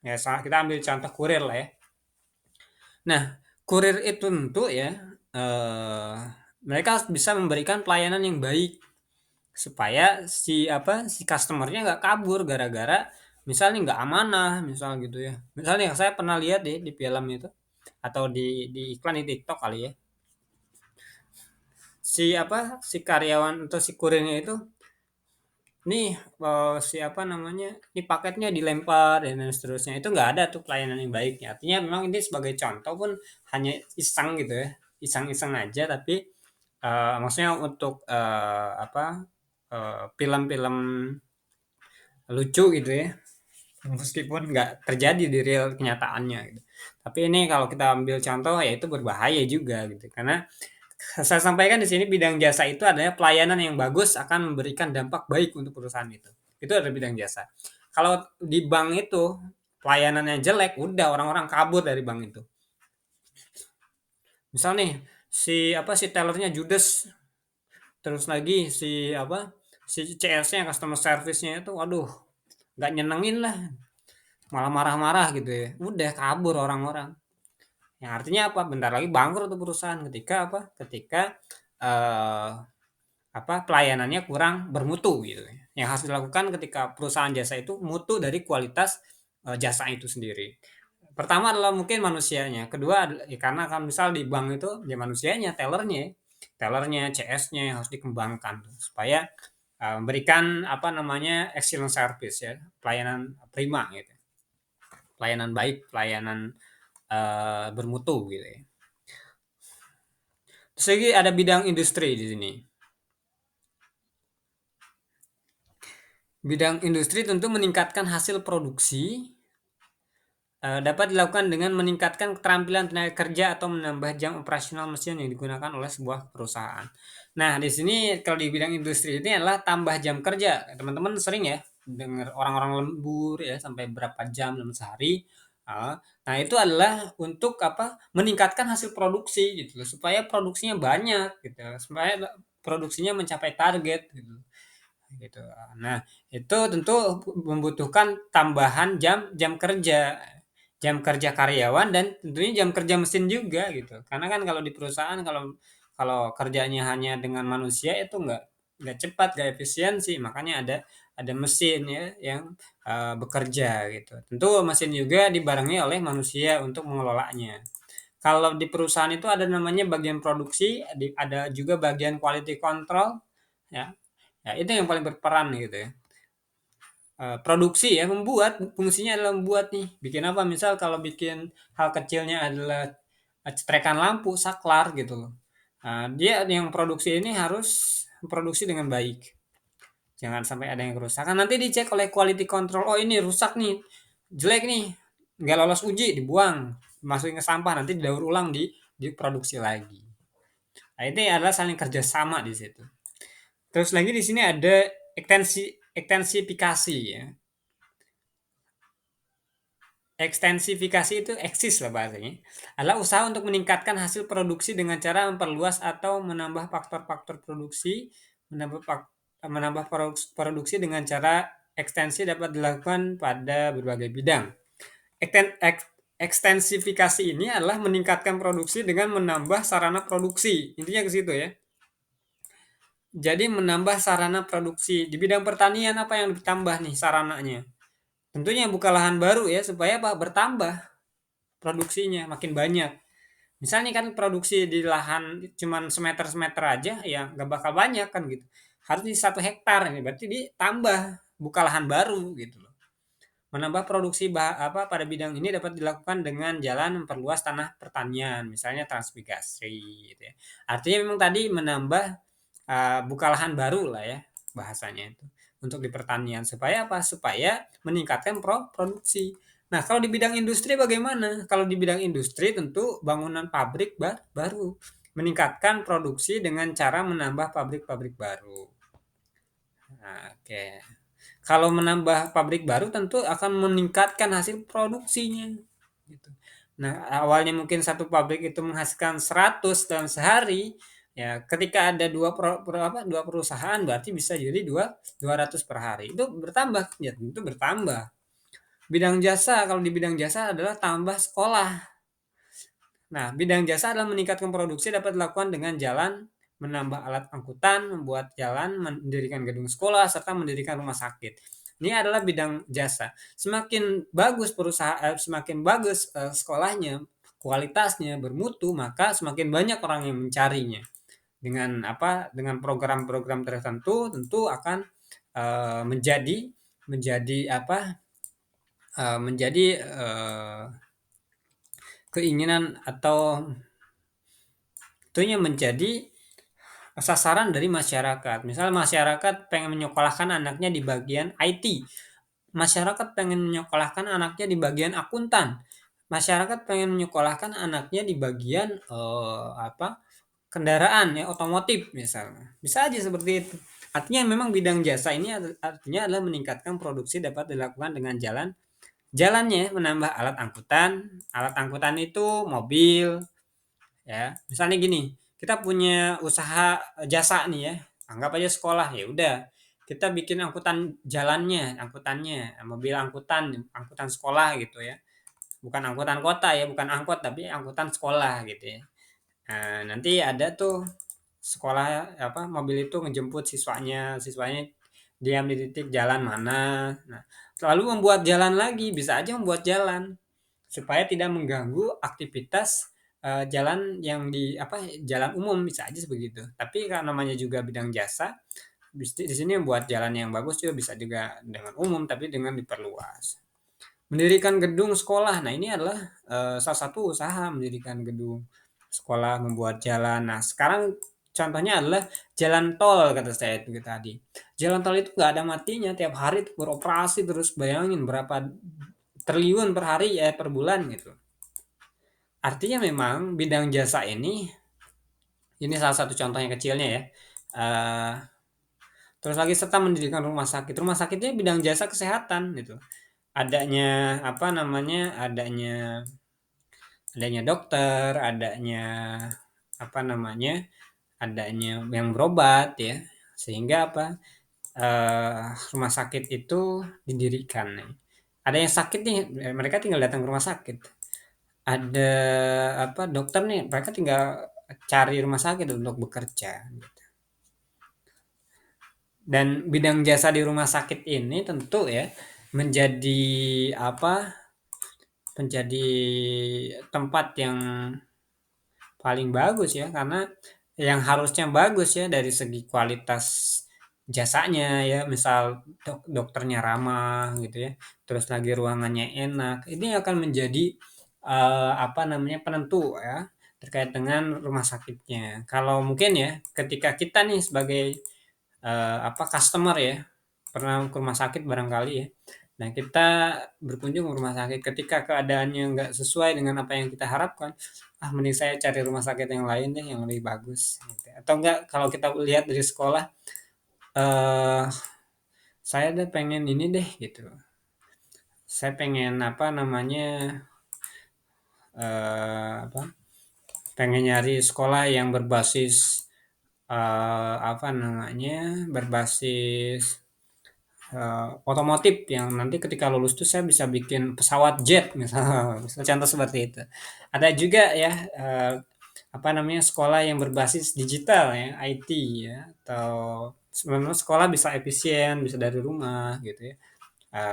Ya, kita ambil contoh kurir lah ya. Nah, kurir itu tentu ya, mereka harus bisa memberikan pelayanan yang baik supaya si apa si customernya nggak kabur gara-gara misalnya nggak amanah misal gitu ya. Misalnya yang saya pernah lihat deh di film itu atau di iklan di TikTok kali ya. Si apa si karyawan atau si kurirnya itu nih si apa namanya ini paketnya dilempar dan lain seterusnya itu nggak ada tuh pelayanan yang baiknya artinya memang ini sebagai contoh pun hanya iseng gitu ya iseng-iseng aja tapi maksudnya untuk apa film-film lucu gitu ya meskipun nggak terjadi di real kenyataannya gitu. Tapi ini kalau kita ambil contoh ya itu berbahaya juga gitu karena saya sampaikan di sini bidang jasa itu adalah pelayanan yang bagus akan memberikan dampak baik untuk perusahaan itu. Itu adalah bidang jasa. Kalau di bank itu pelayanannya jelek, udah orang-orang kabur dari bank itu. Misal nih si apa si tellernya judes, terus lagi si apa si CS-nya customer service-nya itu, waduh nggak nyenengin lah, malah marah-marah gitu ya. Udah kabur orang-orang. Yang artinya apa? Bentar lagi bangkrut tuh perusahaan ketika apa? Ketika eh, apa pelayanannya kurang bermutu gitu ya. Yang harus dilakukan ketika perusahaan jasa itu mutu dari kualitas jasa itu sendiri. Pertama adalah mungkin manusianya, kedua ya karena kan misal di bank itu ya manusianya, tellernya, CS-nya yang harus dikembangkan supaya memberikan apa namanya excellent service ya, pelayanan prima gitu, pelayanan baik, pelayanan bermutu gitu ya. Terus lagi ada bidang industri di sini. Bidang industri tentu meningkatkan hasil produksi, dapat dilakukan dengan meningkatkan keterampilan tenaga kerja atau menambah jam operasional mesin yang digunakan oleh sebuah perusahaan. Nah, di sini kalau di bidang industri ini adalah tambah jam kerja. Teman-teman sering ya dengar orang-orang lembur ya sampai berapa jam dalam sehari. Nah itu adalah untuk apa, meningkatkan hasil produksi gitu loh, supaya produksinya banyak gitu, supaya produksinya mencapai target gitu. Nah, itu tentu membutuhkan tambahan jam kerja, jam kerja karyawan dan tentunya jam kerja mesin juga gitu. Karena kan kalau di perusahaan kalau kalau kerjanya hanya dengan manusia itu nggak cepat, nggak efisiensi. Makanya ada mesin ya yang bekerja gitu. Tentu mesin juga dibarengi oleh manusia untuk mengelolanya. Kalau di perusahaan itu ada namanya bagian produksi, ada juga bagian quality control, ya. Ya, itu yang paling berperan gitu ya. Produksi ya, membuat, fungsinya adalah membuat nih. Bikin apa? Misal kalau bikin hal kecilnya adalah cetrekan lampu, saklar gitu loh. Dia yang produksi ini harus produksi dengan baik. Jangan sampai ada yang kerusakan. Nanti dicek oleh quality control. Oh ini rusak nih, jelek nih, nggak lolos uji, dibuang, masukin ke sampah, nanti didaur ulang diproduksi lagi. Nah, ini adalah saling kerjasama di situ. Terus lagi di sini ada ekstensifikasi ya. Ekstensifikasi itu eksis lah bahasanya. Adalah usaha untuk meningkatkan hasil produksi dengan cara memperluas atau menambah faktor-faktor produksi, menambah produksi dengan cara ekstensi dapat dilakukan pada berbagai bidang. Ekstensifikasi ini adalah meningkatkan produksi dengan menambah sarana produksi. Intinya ke situ ya. Jadi menambah sarana produksi. Di bidang pertanian apa yang ditambah nih sarananya? Tentunya buka lahan baru ya supaya apa? Bertambah produksinya makin banyak. Misalnya kan produksi di lahan cuman semeter-semeter aja ya nggak bakal banyak kan gitu. Harus di 1 hektar ini berarti ditambah buka lahan baru gitu loh. Menambah produksi apa pada bidang ini dapat dilakukan dengan jalan memperluas tanah pertanian, misalnya transmigrasi gitu ya. Artinya memang tadi menambah buka lahan baru lah ya bahasanya itu untuk di pertanian supaya apa? Supaya meningkatkan produksi. Nah, kalau di bidang industri bagaimana? Kalau di bidang industri tentu bangunan pabrik baru meningkatkan produksi dengan cara menambah pabrik-pabrik baru. Nah, oke. Kalau menambah pabrik baru tentu akan meningkatkan hasil produksinya gitu. Nah, awalnya mungkin satu pabrik itu menghasilkan 100 dalam sehari, ya ketika ada dua perusahaan berarti bisa jadi 200 per hari. Itu bertambah, ya tentu bertambah. Bidang jasa, kalau di bidang jasa adalah tambah sekolah. Nah, bidang jasa adalah meningkatkan produksi dapat dilakukan dengan jalan menambah alat angkutan, membuat jalan, mendirikan gedung sekolah, serta mendirikan rumah sakit. Ini adalah bidang jasa. Semakin bagus perusahaan, semakin bagus sekolahnya, kualitasnya bermutu, maka semakin banyak orang yang mencarinya. Dengan apa? Dengan program-program tertentu, tentu akan menjadi menjadi apa? Menjadi keinginan atau tentunya menjadi sasaran dari masyarakat. Misal masyarakat pengen menyekolahkan anaknya di bagian IT, masyarakat pengen menyekolahkan anaknya di bagian akuntan, masyarakat pengen menyekolahkan anaknya di bagian apa kendaraan ya otomotif misalnya. Bisa aja seperti itu. Artinya memang bidang jasa ini artinya adalah meningkatkan produksi dapat dilakukan dengan jalannya menambah alat angkutan. Alat angkutan itu mobil, ya misalnya gini, kita punya usaha jasa nih ya, anggap aja sekolah, ya udah kita bikin angkutannya mobil angkutan angkutan sekolah gitu ya, bukan angkutan kota ya, bukan angkot tapi angkutan sekolah gitu ya. Nah, nanti ada tuh sekolah apa mobil itu ngejemput siswanya diam di titik jalan mana. Nah, lalu membuat jalan lagi, bisa aja membuat jalan supaya tidak mengganggu aktivitas jalan yang di apa jalan umum, bisa aja begitu. Tapi karena namanya juga bidang jasa, di sini membuat jalan yang bagus juga bisa juga dengan umum tapi dengan diperluas. Mendirikan gedung sekolah. Nah, ini adalah salah satu usaha mendirikan gedung sekolah, membuat jalan. Nah, sekarang contohnya adalah jalan tol kata saya itu tadi. Jalan tol itu nggak ada matinya, tiap hari itu beroperasi terus. Bayangin berapa triliun per hari ya per bulan gitu. Artinya memang bidang jasa ini salah satu contoh yang kecilnya ya. Terus lagi serta mendirikan rumah sakit. Rumah sakitnya bidang jasa kesehatan gitu. adanya apa namanya, adanya dokter, adanya apa namanya, adanya yang berobat ya, sehingga apa, rumah sakit itu didirikan nih. Ada yang sakit nih, mereka tinggal datang ke rumah sakit. Ada apa, dokter nih, mereka tinggal cari rumah sakit untuk bekerja. Dan bidang jasa di rumah sakit ini tentu ya menjadi apa, menjadi tempat yang paling bagus ya, karena yang harusnya bagus ya dari segi kualitas jasanya ya, misal dokternya ramah gitu ya, terus lagi ruangannya enak, ini akan menjadi, apa namanya, penentu ya, terkait dengan rumah sakitnya. Kalau mungkin ya, ketika kita nih sebagai, apa, customer ya, pernah ke rumah sakit barangkali ya. Nah, kita berkunjung ke rumah sakit ketika keadaannya nggak sesuai dengan apa yang kita harapkan, ah mending saya cari rumah sakit yang lain deh yang lebih bagus, gitu. Atau enggak kalau kita lihat dari sekolah, eh saya deh pengen ini deh gitu. Saya pengen apa namanya, apa? Pengen nyari sekolah yang berbasis apa namanya, berbasis otomotif yang nanti ketika lulus tuh saya bisa bikin pesawat jet misal, misal contoh seperti itu. Ada juga ya apa namanya, sekolah yang berbasis digital ya, IT ya, atau sebenarnya sekolah bisa efisien, bisa dari rumah gitu ya.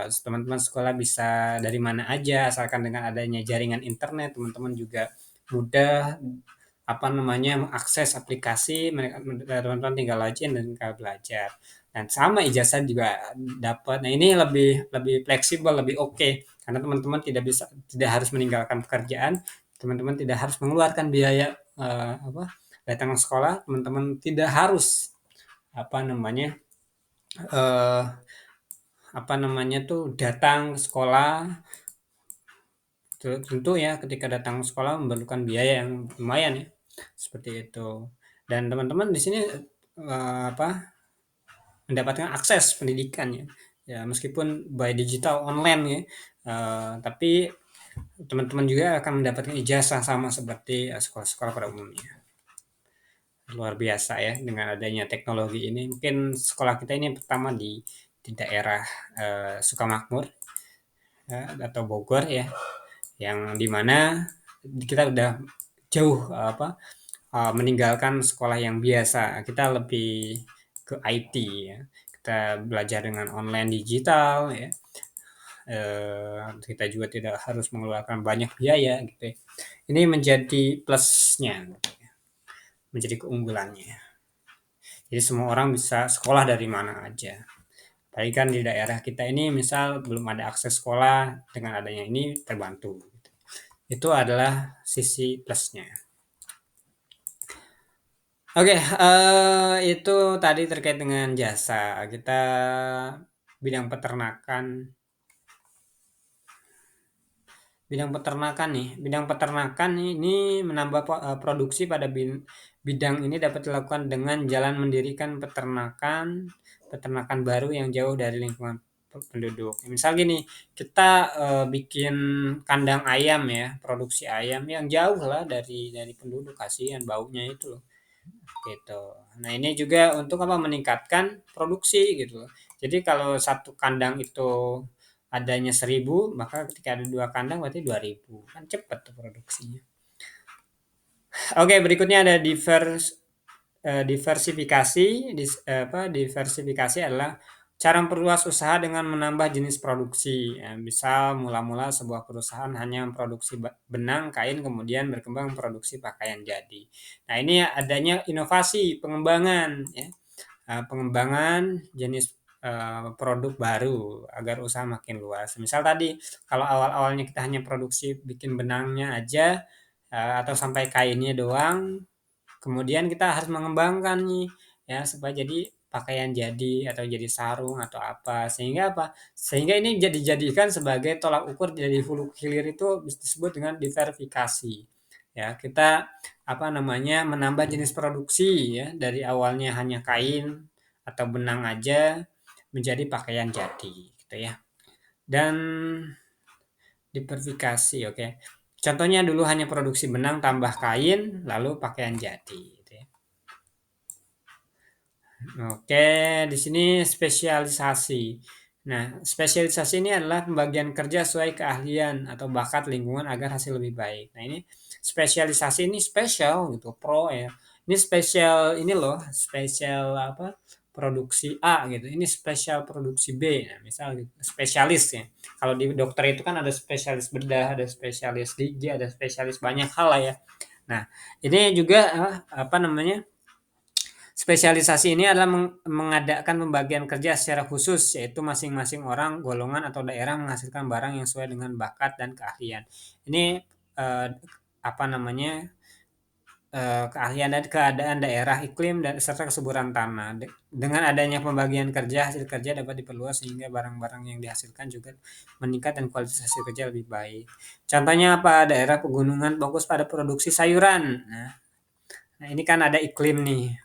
Teman-teman sekolah bisa dari mana aja asalkan dengan adanya jaringan internet, teman-teman juga mudah apa namanya, mengakses aplikasi, mereka teman-teman tinggal login dan tinggal belajar. Dan sama ijazah juga dapat. Nah, ini lebih lebih fleksibel, lebih oke karena teman-teman tidak harus meninggalkan pekerjaan, teman-teman tidak harus mengeluarkan biaya apa, datang ke sekolah, teman-teman tidak harus apa namanya, eh, apa namanya tuh datang ke sekolah. Tentu ya ketika datang ke sekolah memerlukan biaya yang lumayan ya, seperti itu. Dan teman-teman di sini, apa, mendapatkan akses pendidikan ya. Ya meskipun by digital online ya, tapi teman-teman juga akan mendapatkan ijazah sama seperti, sekolah-sekolah pada umumnya. Luar biasa ya dengan adanya teknologi ini. Mungkin sekolah kita ini pertama di daerah, Sukamakmur ya, atau Bogor ya, yang dimana kita udah jauh apa, meninggalkan sekolah yang biasa. Kita lebih ke IT ya. Kita belajar dengan online digital ya. Kita juga tidak harus mengeluarkan banyak biaya gitu ya. Ini menjadi plusnya, menjadi keunggulannya. Jadi semua orang bisa sekolah dari mana aja. Tapi kan di daerah kita ini misal belum ada akses sekolah, dengan adanya ini terbantu. Itu adalah sisi plusnya. Oke, itu tadi terkait dengan jasa. Kita bidang peternakan bidang peternakan nih. Bidang peternakan ini menambah produksi pada bidang ini dapat dilakukan dengan jalan mendirikan peternakan peternakan baru yang jauh dari lingkungan penduduk. Misal gini, kita bikin kandang ayam ya, produksi ayam yang jauh lah dari penduduk, kasihan baunya itu loh. Gitu. Nah, ini juga untuk apa? Meningkatkan produksi gitu. Jadi kalau satu kandang itu adanya 1.000, maka ketika ada 2 kandang berarti 2.000. Kan cepet tuh produksinya. Oke, berikutnya ada diversifikasi. Diversifikasi adalah cara memperluas usaha dengan menambah jenis produksi. Ya, misal mula-mula sebuah perusahaan hanya memproduksi benang, kain, kemudian berkembang produksi pakaian jadi. Nah, ini adanya inovasi, pengembangan ya. Pengembangan jenis produk baru agar usaha makin luas. Misal tadi kalau awal-awalnya kita hanya produksi bikin benangnya aja, atau sampai kainnya doang, kemudian kita harus mengembangkan nih ya supaya jadi pakaian jadi atau jadi sarung atau apa, sehingga apa? Sehingga ini dijadikan sebagai tolak ukur dari hulu ke hilir, itu disebut dengan diversifikasi. Ya, kita apa namanya, menambah jenis produksi ya dari awalnya hanya kain atau benang aja menjadi pakaian jadi gitu ya. dan diversifikasi, oke. Contohnya dulu hanya produksi benang tambah kain, lalu pakaian jadi, gitu ya. Oke, di sini spesialisasi. Nah, spesialisasi ini adalah pembagian kerja sesuai keahlian atau bakat lingkungan agar hasil lebih baik. Nah, ini spesialisasi ini spesial gitu, pro ya. Ini spesial ini loh, spesial apa? Produksi A gitu. Ini spesial produksi B. Nah, misal gitu, spesialis ya. Kalau di dokter itu kan ada spesialis bedah, ada spesialis gigi, ada spesialis banyak hal lah ya. Nah, ini juga apa namanya? Spesialisasi ini adalah mengadakan pembagian kerja secara khusus, yaitu masing-masing orang, golongan, atau daerah menghasilkan barang yang sesuai dengan bakat dan keahlian. Ini eh, apa namanya keahlian dan keadaan daerah, iklim, dan serta kesuburan tanah. Dengan adanya pembagian kerja, hasil kerja dapat diperluas sehingga barang-barang yang dihasilkan juga meningkat dan kualitas hasil kerja lebih baik. Contohnya apa? Daerah pegunungan fokus pada produksi sayuran. Nah, ini kan ada iklim nih.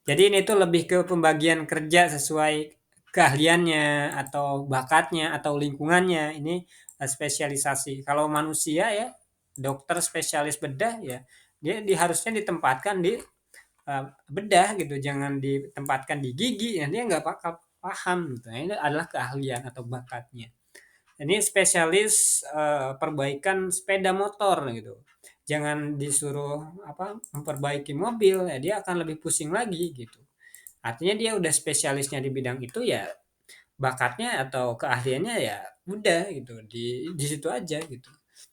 Jadi ini tuh lebih ke pembagian kerja sesuai keahliannya atau bakatnya atau lingkungannya. Ini spesialisasi. Kalau manusia ya, dokter spesialis bedah ya, harusnya ditempatkan di bedah gitu, jangan ditempatkan di gigi. Ya, dia nggak bakal paham gitu. Nah, ini adalah keahlian atau bakatnya. Ini spesialis perbaikan sepeda motor gitu. Jangan disuruh apa memperbaiki mobil, ya dia akan lebih pusing lagi gitu. Artinya dia udah spesialisnya di bidang itu ya, bakatnya atau keahliannya ya udah gitu di situ aja gitu.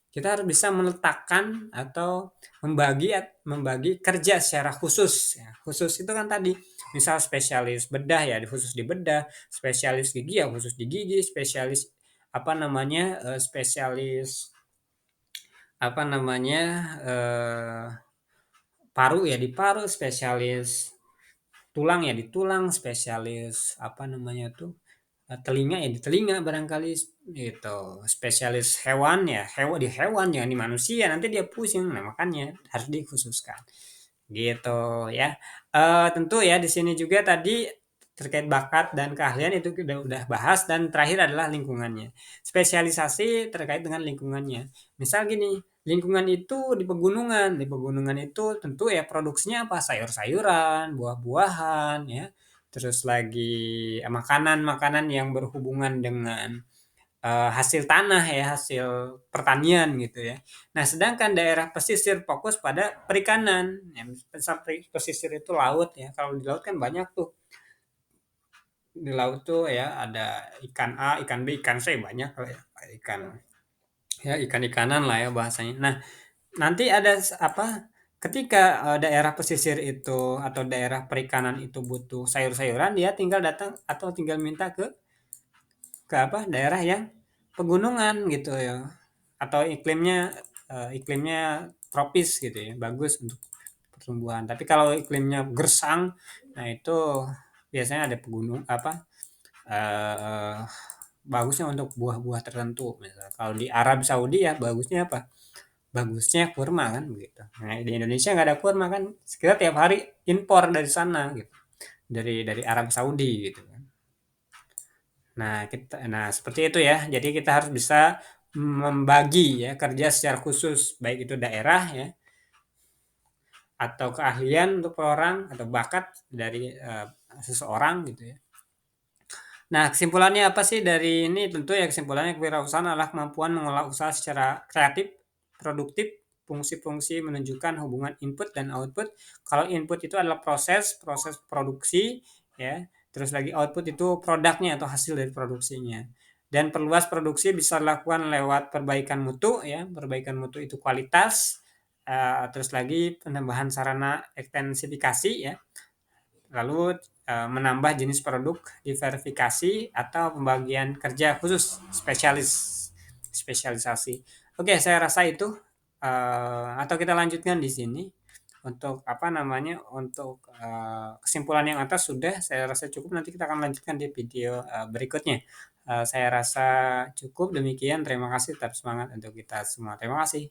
Kita harus bisa meletakkan atau membagi kerja secara khusus ya. Khusus itu kan tadi misal spesialis bedah ya khusus di bedah, spesialis gigi ya khusus di gigi, spesialis apa namanya spesialis apa namanya paru ya di paru, spesialis tulang ya di tulang, spesialis apa namanya tuh telinga ya di telinga barangkali gitu, spesialis hewan ya hewan di hewan jangan di manusia nanti dia pusing, nah makanya harus dikhususkan gitu ya. Tentu ya di sini juga tadi terkait bakat dan keahlian itu kita udah bahas dan terakhir adalah lingkungannya. Spesialisasi terkait dengan lingkungannya. Misal gini, lingkungan itu di pegunungan itu tentu ya produksinya apa? Sayur-sayuran, buah-buahan ya. Terus lagi makanan-makanan yang berhubungan dengan hasil tanah ya, hasil pertanian gitu ya. Nah, sedangkan daerah pesisir fokus pada perikanan. Ya, pesisir itu laut ya. Kalau di laut kan banyak tuh. Di laut tuh ya ada ikan A, ikan B, ikan C banyak lah ya. Ikan ya ikan-ikanan lah ya bahasanya. Nah, nanti ada apa? Ketika daerah pesisir itu atau daerah perikanan itu butuh sayur-sayuran, dia tinggal datang atau tinggal minta ke apa daerah yang pegunungan gitu ya atau iklimnya tropis gitu ya bagus untuk pertumbuhan, tapi kalau iklimnya gersang nah itu biasanya ada pegunung apa eh, bagusnya untuk buah-buah tertentu. Misalnya kalau di Arab Saudi ya bagusnya apa, bagusnya kurma kan begitu. Nah di Indonesia nggak ada kurma kan, kita tiap hari impor dari sana gitu, dari Arab Saudi gitu kan. Nah, seperti itu ya. Jadi kita harus bisa membagi ya kerja secara khusus, baik itu daerah ya atau keahlian untuk orang atau bakat dari seseorang gitu ya. Nah, kesimpulannya apa sih dari ini? Tentu ya kesimpulannya kewirausahaan adalah kemampuan mengolah usaha secara kreatif, produktif, fungsi-fungsi menunjukkan hubungan input dan output. Kalau input itu adalah proses produksi, ya. Terus lagi output itu produknya atau hasil dari produksinya. Dan perluas produksi bisa dilakukan lewat perbaikan mutu, ya. Perbaikan mutu itu kualitas, terus lagi penambahan sarana ekstensifikasi, ya. Lalu menambah jenis produk, diverifikasi atau pembagian kerja khusus spesialisasi. Oke, saya rasa itu atau kita lanjutkan di sini untuk apa namanya untuk kesimpulan yang atas sudah saya rasa cukup, nanti kita akan lanjutkan di video berikutnya. Saya rasa cukup demikian, terima kasih, tetap semangat untuk kita semua, terima kasih.